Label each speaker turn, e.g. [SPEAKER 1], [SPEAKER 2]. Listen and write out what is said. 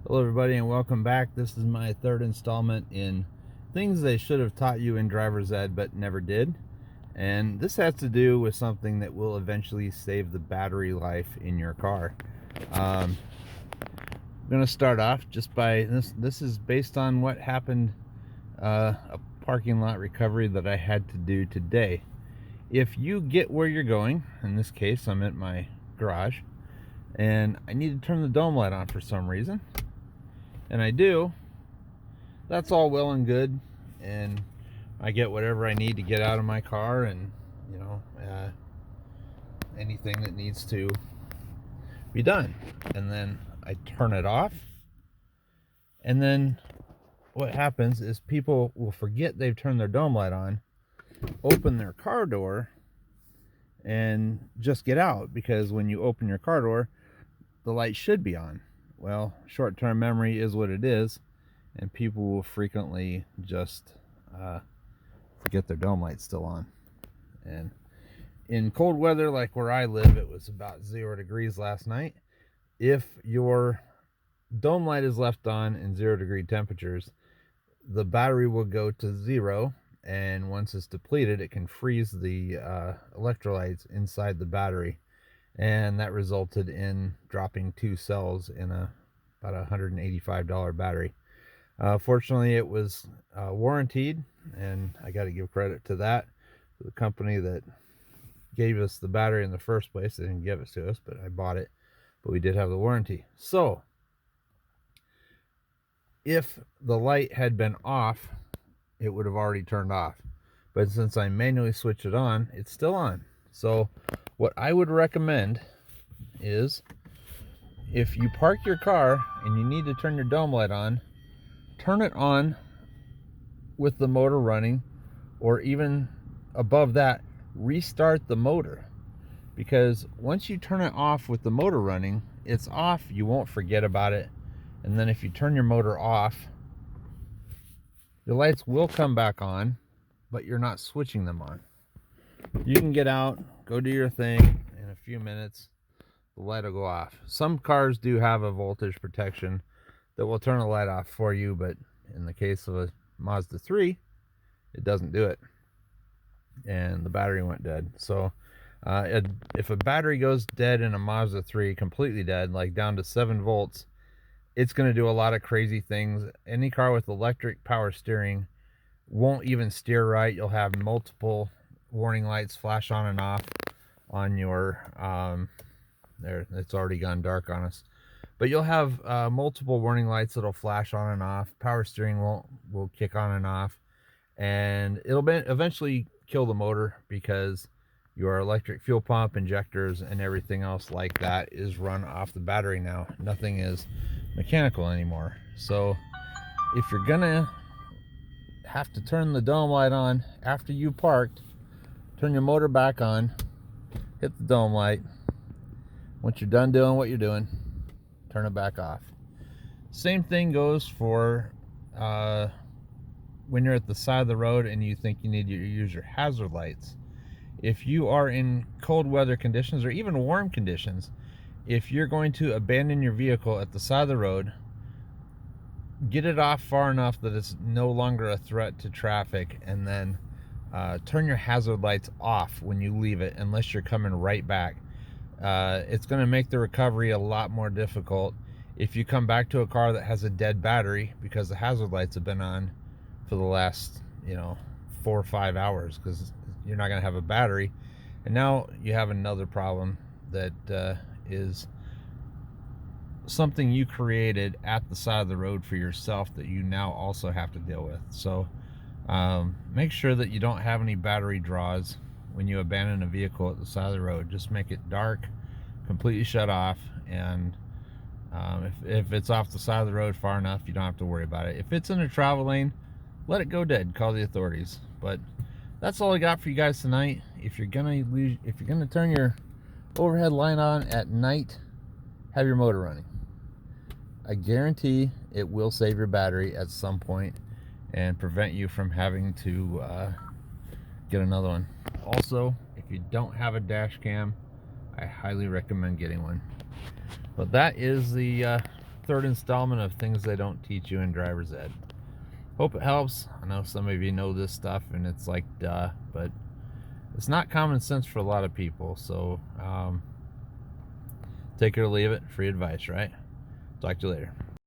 [SPEAKER 1] Hello everybody and welcome back. This is my third installment in things they should have taught you in driver's ed but never did. And this has to do with something that will eventually save the battery life in your car. I'm going to start off just by this is based on what happened, a parking lot recovery that I had to do today. If you get where you're going, in this case I'm at my garage and I need to turn the dome light on for some reason, and I do, that's all well and good, and I get whatever I need to get out of my car, and anything that needs to be done, and then I turn it off. And then what happens is people will forget they've turned their dome light on, open their car door, and just get out, because when you open your car door, the light should be on. Well, short-term memory is what it is, and people will frequently just forget their dome light's still on. And in cold weather like where I live, it was about 0 degrees last night. If your dome light is left on in 0-degree temperatures, the battery will go to 0, and once it's depleted, it can freeze the electrolytes inside the battery, and that resulted in dropping 2 cells in about $185 battery. Fortunately, it was warranted, and I got to give credit to that, the company that gave us the battery in the first place. They didn't give it to us, but I bought it, but we did have the warranty. So if the light had been off, it would have already turned off, but since I manually switched it on, it's still on. So what I would recommend is, if you park your car and you need to turn your dome light on, turn it on with the motor running, or even above that, restart the motor, because once you turn it off with the motor running, it's off, you won't forget about it. And then if you turn your motor off, your lights will come back on, but you're not switching them on. You can get out, go do your thing, in a few minutes the light will go off. Some cars do have a voltage protection that will turn the light off for you, but in the case of a Mazda 3, it doesn't do it, and the battery went dead. So if a battery goes dead in a Mazda 3, completely dead, like down to 7 volts, it's going to do a lot of crazy things. Any car with electric power steering won't even steer right. You'll have multiple warning lights flash on and off on your there, it's already gone dark on us, but you'll have multiple warning lights that'll flash on and off. Power steering will kick on and off, and it'll eventually kill the motor, because your electric fuel pump, injectors, and everything else like that is run off the battery now. Nothing is mechanical anymore. So if you're gonna have to turn the dome light on after you parked, turn your motor back on, hit the dome light. Once you're done doing what you're doing, turn it back off. Same thing goes for when you're at the side of the road and you think you need to use your hazard lights. If you are in cold weather conditions, or even warm conditions, if you're going to abandon your vehicle at the side of the road, get it off far enough that it's no longer a threat to traffic, and then turn your hazard lights off when you leave it, unless you're coming right back. It's going to make the recovery a lot more difficult if you come back to a car that has a dead battery, because the hazard lights have been on for the last 4 or 5 hours, because you're not going to have a battery. And now you have another problem that is something you created at the side of the road for yourself, that you now also have to deal with. So make sure that you don't have any battery draws when you abandon a vehicle at the side of the road. Just make it dark, completely shut off, and if it's off the side of the road far enough, you don't have to worry about it. If it's in a travel lane, let it go dead, call the authorities. But that's all I got for you guys tonight. If you're gonna turn your overhead light on at night, have your motor running. I guarantee it will save your battery at some point and prevent you from having to get another one. Also, if you don't have a dash cam, I highly recommend getting one. But that is the third installment of things they don't teach you in driver's ed. Hope it helps. I know some of you know this stuff and it's like duh, but it's not common sense for a lot of people. So take it or leave it. Free advice, right? Talk to you later.